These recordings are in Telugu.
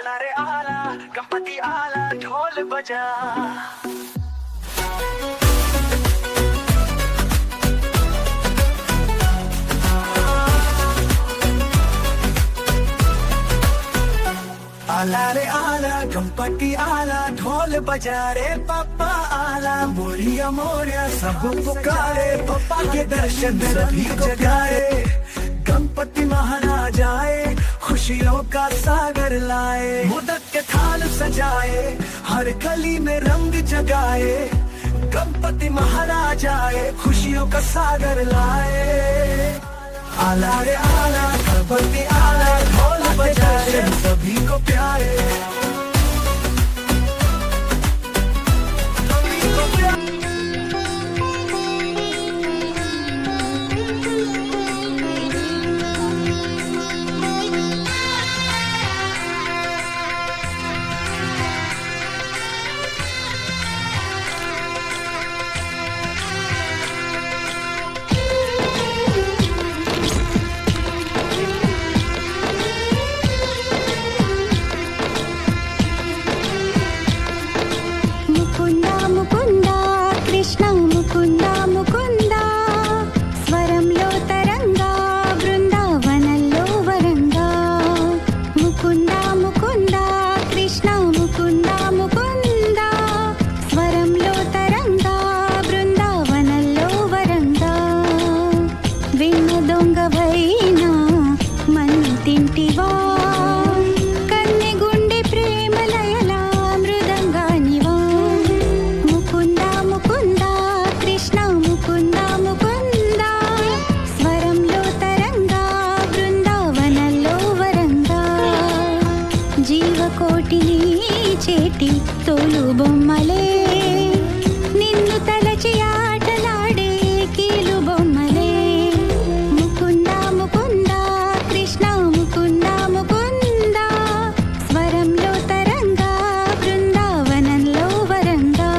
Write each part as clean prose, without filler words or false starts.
आला रे आला गणपति आला ढोल बजा आला रे आला गणपति आला ढोल बजा रे पापा आला मोरिया मोरिया सब पुकारे पापा के दर्शन सभी जगाए गणपति महाराज आए खुशियों का सागर लाए मोदक के थाल सजाए हर गली में रंग जगाए गणपति महाराज आए खुशियों का सागर लाए आला रे आला गणपति आला ढोल बजाए सभी को प्यारे చేటి తోలు బొమ్మలే నిన్ను తలచి ఆటలాడే కీలు బొమ్మలే ముకుంద ముకుంద కృష్ణ ముకుంద ముకుంద స్వరంలో తరంగా బృందావనంలో వరంగా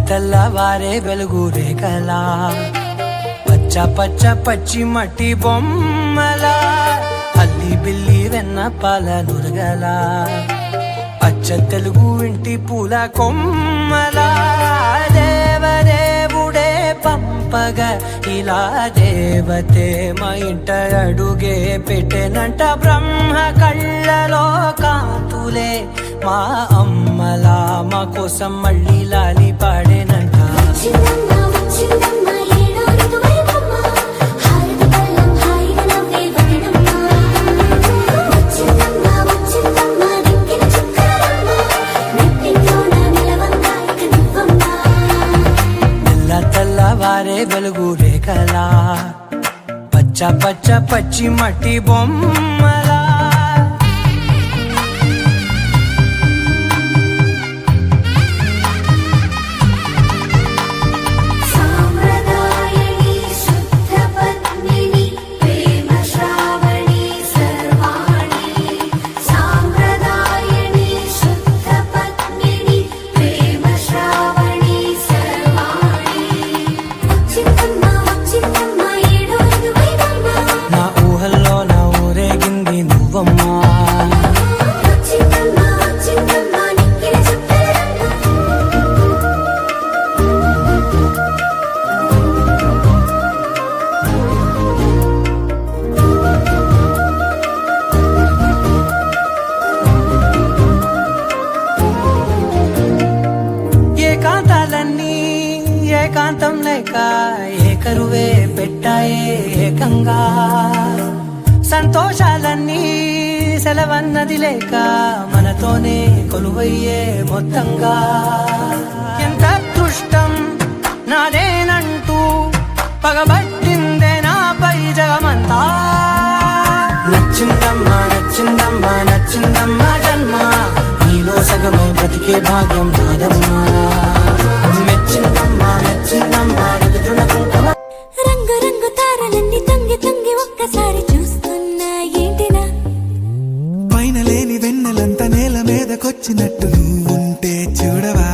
తెల్లవారే వెలుగు రేఖలా పచ్చ పచ్చ పచ్చి మట్టి బొమ్మల అల్లి బిల్లి వెన్న పాల నురగల అచ్చ తెలుగు ఇంటి పూల కొమ్మల దేవదేవుడే పంపగ ఇలా దేవతే మా ఇంట అడుగే పెట్టెనంట బ్రహ్మ కళ్ళలో కాంతులే మా అమ్మలా మా కోసం మళ్ళీ లాలి పాడేనంట వెలుగు రేఖలా పచ్చ పచ్చ పచ్చి మట్టి బొమ్మలా సామ్రదాయని శుద్ధ పద్మిని ప్రేమ శ్రావణి సర్వాణి సామ్రదాయని శుద్ధ పద్మిని ప్రేమ శ్రావణి సర్వాణి వచ్చిందమ్మ ఏడో ఐదువైదమ్మ నా ఊహల్లో నా ఊరేగింది నువ్వమ్మా వచ్చిందమ్మ నిక్కిన చుక్కలమ్మ ఏకాంతాలన్నీ ఏకాంతం లేక ఏకరువే పెట్టాయే ఏకంగా సంతోషాలన్నీ సెలవన్నది లేక మనతోనే కొలువయ్యే మొత్తంగా ఎంత అదృష్టం నాదేనంటూ పగబట్టిందే నాపై జగమంతా నచ్చిందమ్మా నచ్చిందమ్మా నచ్చిందమ్మా జన్మ నీలో సగమై బ్రతికే భాగ్యం నాదమ్మా మెచ్చిందమ్మా మెచ్చిందమ్మా ఎదుగుతున్న కుంకుమ రంగు రంగు తారలన్నీ తొంగి తొంగి ఒక్కసారి చూస్తున్నా ఏంటినా పైన లేని వెన్నెలంత నేల మీదకొచ్చినట్టు నువ్వుంటే చూడవా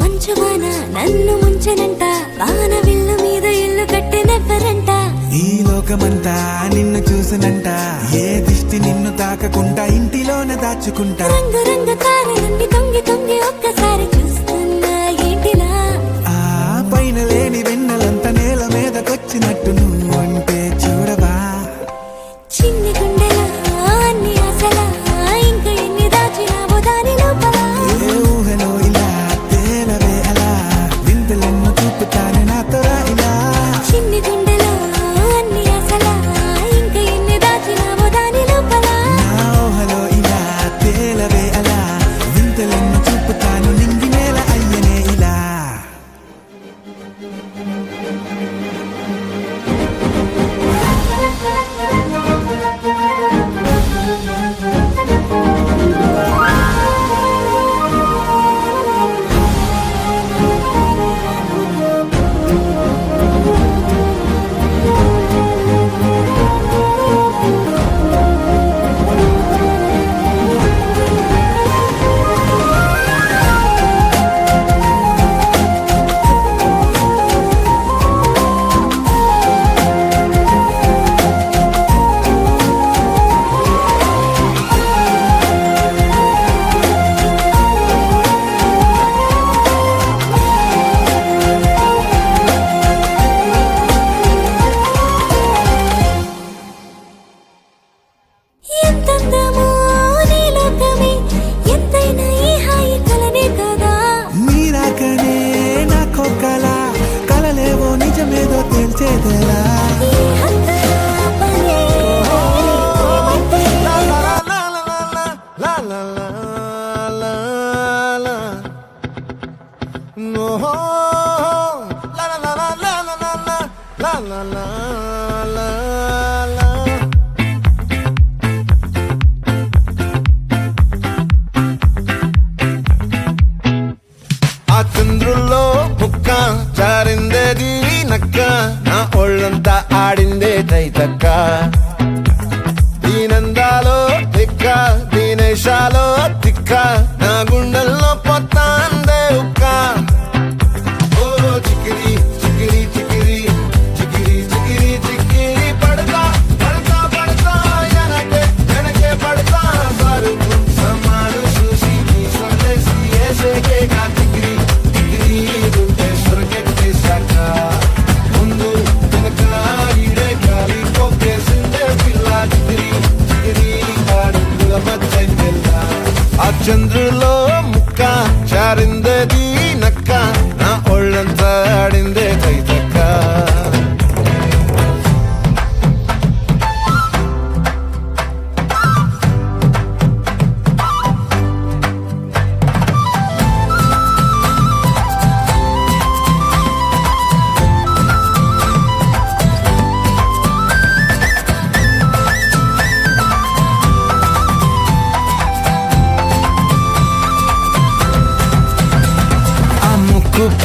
మంచువాన నన్ను ముంచనంట వాన విల్లు మీద ఇల్లు కట్టినెవ్వరంట ఈ లోకమంతా నిన్ను చూసినంట ఏ దిష్టి నిన్ను తాకకుండా ఇంటిలోనే దాచుకుంటా రంగు రంగు తారలన్నీ తొంగి తొంగి ఒక్కసారి చూస్తున్నా ఏంటినా ఆ పైన లేని వెన్నెలంత నేల మీదకొచ్చినట్టు నువ్వుంటే చూడవా చిన్ని గుండెలా అన్ని ఆశలా ఇంకా ఎన్ని దాచినావో దాని లోపల ఏ ఊహలో ఇలా తేలవే అలా వింతలెన్నో చూపుతానే నాతో రా ఇలా చిన్ని గుండెలో అన్ని ఆశలా ఇంకా ఎన్ని దాచినావో దాని లోపల నా ఊహలో ఇలా తేలవే అలా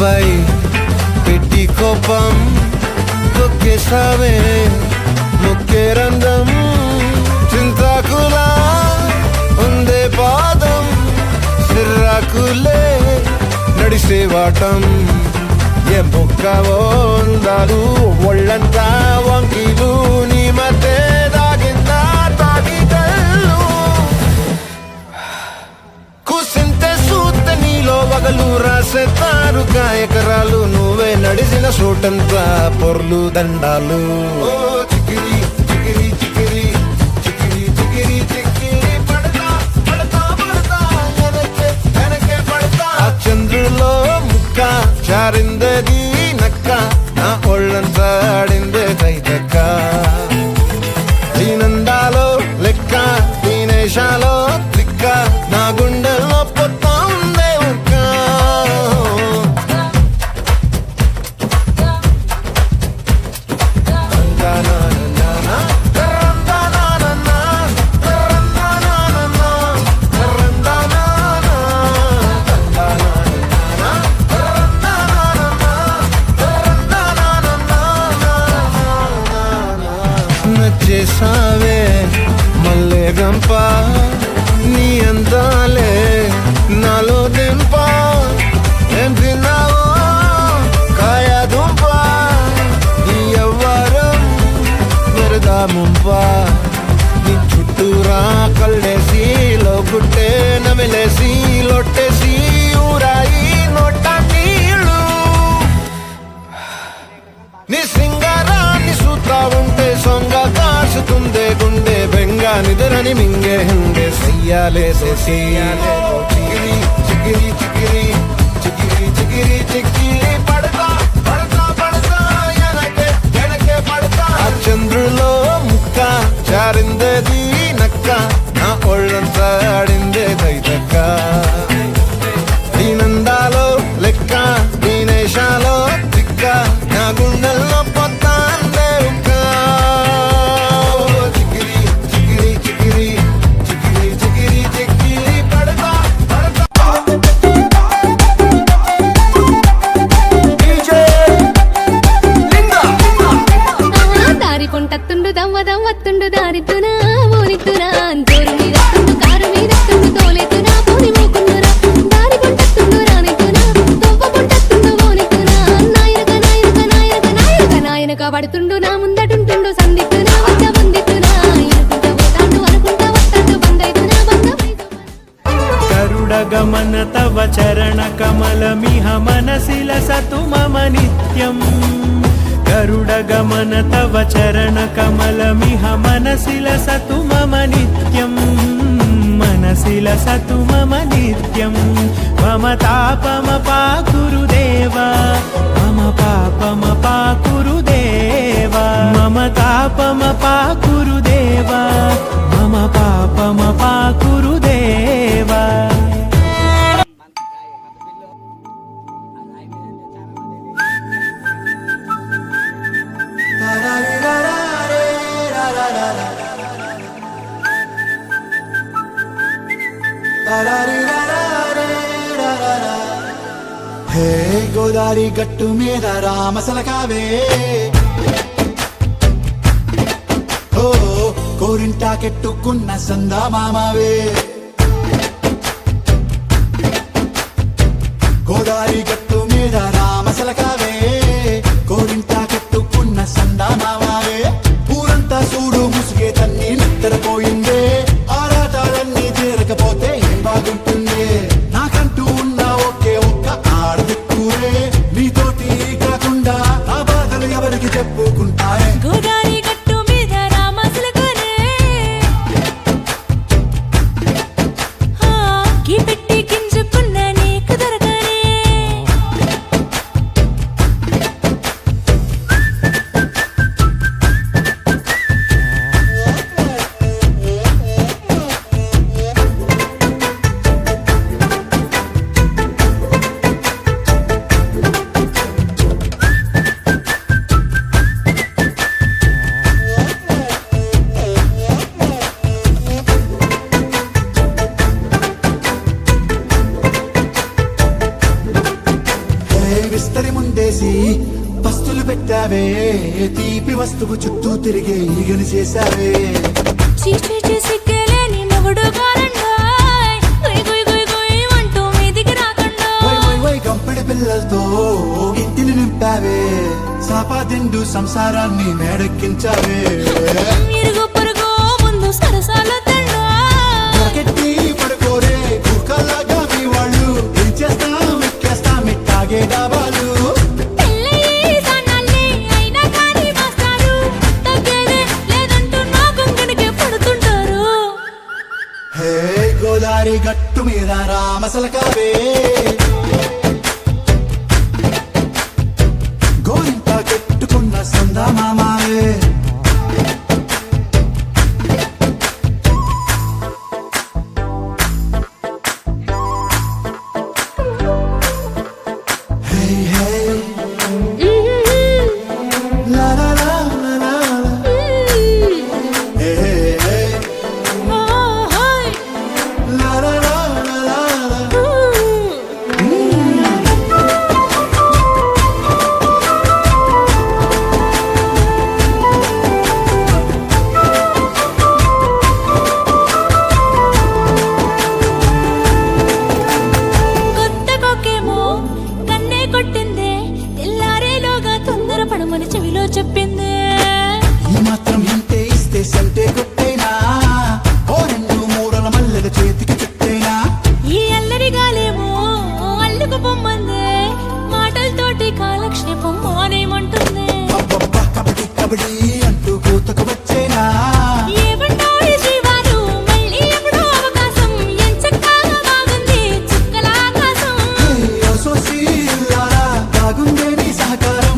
నాపై పెట్టి కోపం తొక్కేసావే ముక్కే రంగం చింతాకులా ఉందే పాదం సిర్రాకులే నడిసే వాటం ఏ బొక్కవో అందాలు ఒళ్ళంతా వంకీలు నీ మధ్య దాగిందా తాగిదల్లు కూసింతే సూత్త నీలో వగలు రాసేతారు ఎకరాలు నువ్వే నడిసిన చోటంతా పొర్లు దండాలు ఓ చికిరి చికిరి చికిరి చికిరి చికిరి చికిరి పడతా పడతా పడతా వెనకే పడతా ఆ చంద్రులో ముక్క చారిందది నక్క నా ఒళ్ళంతా ఆడిందే దైదక్క దీనందాలో లెక్క దీనేశాలో దిక్క నా గుండెల్లో పొత్తా ఉందే ఉక్క నచ్చేసావే మల్లె గంప నీ అందాలే నాలో దింప ఏం తిన్నావో కాయ దుంప నీ ఎవ్వరం వరదా ముంప నీ చుట్టూరా కళ్ళేసి లోగుట్టే నమిలేసి లొట్టేసి ఊరాయి నోట నీళ్ళు నీ సింగారాన్ని చూస్తా ఉంటే సొంగ కాసుతుందే గుండె బెంగ నిద్రని మింగే హంగే సయ్యాలేసే సయ్యాలే చిగిరి చిగిరి చిగిరి చిగిరి చిగిరి చిగిరి పడతా పడతా పడతా ఎనకే ఎనకే పడతా ఆ చంద్రులో ముక్క చారిందేది నక్క నా ఒళ్ళంతా ఆడిందే దైదక్క దీనందాలో లెక్క దీనేశాలో దిక్క నా గుండెల్లో పొత్తాందే ఉక్క చికిరి చికిరి చికిరి చికిరి చికిరి చికిరి పడతా పడతా దారి పొంటత్తుండు దవ్వ దవ్వత్తుండు దారితునా ఓనితునా జోరు మీదత్తుండు కారు మీదత్తుండు తోలెతునా పోని మోకుందురా దారి పొంటత్తుండు రానితునా దవ్వ పొంటత్తుండు ఓనితునా నాయనక నాయనక నాయనక నాయనక నాయనక పడుతుండు నా ముందటుంటుండు సందిత్తునా వద్ద వందిత్తునా ఇనుకుంటా పోతాండు అనుకుంటా వస్తాడు బందైతునా బంధమైదు గరుడ గమన తవ చరణ కమలమిహ మనసిల సతు మమ నిత్యం గరుడ గమన తవ చరణ కమలమిహ మనసిల సతు మమ నిత్యం మనసిల సతు మమ నిత్యం మమ తాపమ పాకురుదేవా మమ పాపమ పాకురుదేవా మమ తాపమ పాకురుదేవా మమ పాపమ పాకురుదేవా హే గోదారి గట్టు మీద రామసలకావే ఓ కోరింటా కెట్టుకున్న సందా మామావే గోదారి గట్టు మీద రామసలకావే కోరింటా కెట్టుకున్న సందా మామావే ఊరంతా చూడు ముసుగే తన్ని నిద్రపోయిందే ఆరాటాలన్నీ తీరకపోతే ఏం బాగుంటుంది నాకంటూ ఉన్న ఒకే ఒక్క ఆడదిక్కురే నీతోటి కాకుండా నా బాధలు ఎవరికి చెప్పుకుంటాయే గోదారి గట్టు మీద రామసలకనే పెట్టి గింజుకున్న నీకు దొరకనే పెట్టావే తీపి వస్తువు చుట్టూ తిరిగే ఈగని చేశావే చీచి సిక్కేలేని మొగుడు కారండాయ్ గుయ్ గుయ్ గుయ్ గుయ్ అంటూ మీదికి రాకండా వై గంపెడి పిల్లలతో ఇంటిని నింపావే సాపాదిండు సంసారాన్ని మేడెక్కించావే ఇరుగు పొరుగు ముందు సరసాల తండా పడకెట్టి పడుకోరే కుక్కలాగా మీ వాళ్ళు ఏం చేస్తాం ఎక్కేస్తాం ఇట్టాగే డాబాలు పెళ్ళయి సన్నాళ్ళే అయినా కానీ మాస్టారు తగ్గేదే లేదంటూ నా కొంగడికే పడుతుంటారు హే గోదారి గట్టు మీద రామసలకావే గోరింట కట్టుకున్న సందా మామావే Hey, hey, la la la la la la. Hey, hey, hey, la la la la la la. కొత్త కొక్కేమో కన్నే కొట్టిందే తెల్లారేలోగా తొందర పడమని చెవిలో చెప్పిందే ఈ మాత్రం ఇంతే ఇస్తే సంటే కొట్టేనా ఓ రెండు మూరల మల్లెల చేతికి చుట్టేనా ఈ అల్లరి గాలేమో అల్లుకు పొమ్మందే మాటలతోటి కాలక్షేపం మానేమంటుంది అబ్బబ్బా కబడ్డీ కబడ్డీ అంటూ కూతకు వచ్చేనా ఏమంటాడు జీవాలు మళ్ళీ ఎప్పుడో అవకాశం ఎంచక్కా బాగుంది చుక్కల ఆకాశం సోసి లారా బాగుందే నీ సహకారం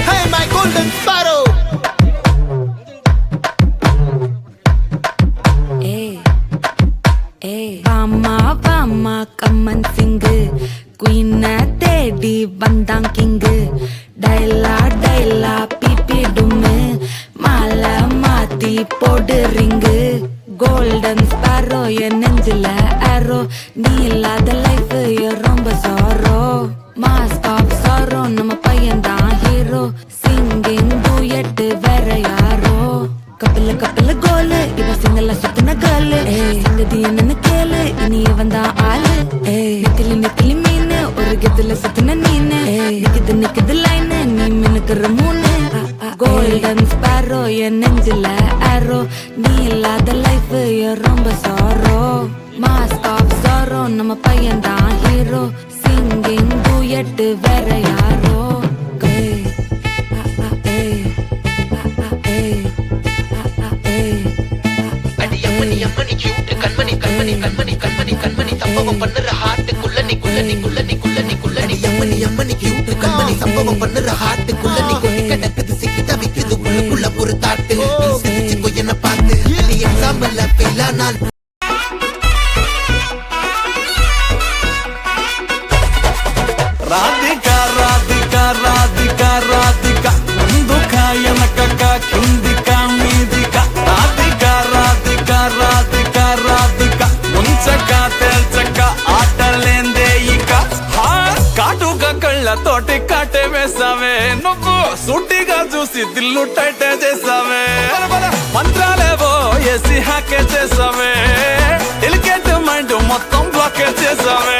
Hey, my golden sparrow. வாமா கம்மன் சிங்கு குயின தேடி வந்தான் கிங்கு டைலா டைலா பிபி டும்மு மாலை மாத்தி போடு ரிங்கு கோல்டன் ஸ்பாரோ என் நெஞ்சில ஆரோ நீ இல்லாத லைஃப் ரொம்ப சாரோ மாஸ்க் ஆஃப் சாரோ நம்ம பையன்தான் ஹீரோ சிங்கிங் டூயட் வேற யாரோ கப்பில கோலு இவ சிங்கல சுத்தின கேளு சிங்கதி என்னன்னு கேளு இனி இவன் தான் ஆளு நிக்கலி மீனு ஒரு கெத்துல சுத்தின நீனு நிக்குது லைனு நீ மினுக்குற மூணு கோல்டன் ஸ்பாரோ என் நெஞ்சில ஆரோ நீ இல்லாத லைஃப் ரொம்ப சாரோ மாஸ்க் ஆஃப் சாரோ நம்ம பையன் தான் ஹீரோ சிங்கிங் டூயட் வேற யாரோ அடி அம்மனி கியூட் கண்மணி சம்பவம் பண்ணுற ஹார்ட்டுக்குள்ள நீ அம்மனி கியூட் கண்மணி சம்பவம் பண்ணுற ஹார்ட்டுக்குள்ள நீ கிடக்குது சிக்கி தவிக்குது உள்ளுக்குள்ள ஒரு தாட்டு நீ சிரிச்சு போய் என்ன பார்த்து நீ எக்ஸாம்பிள் ஃபெயிலா நான் రాధికా రాధికా రాధికా రాధికా ముందుక వెనకక కిందిక మీదిక రాధికా రాధికా రాధికా రాధికా ముంచక తేల్చక ఆటలేందే ఇక కాటుక కళ్ళతోటి కాటే వేసావే నువ్వు సూటిగా చూసి దిల్లు టైటే చేసావే మంత్రాలేవో ఏసి హ్యాకే చేసావే డెలికేట్ మైండ్ మొత్తం బ్లాకే చేసావే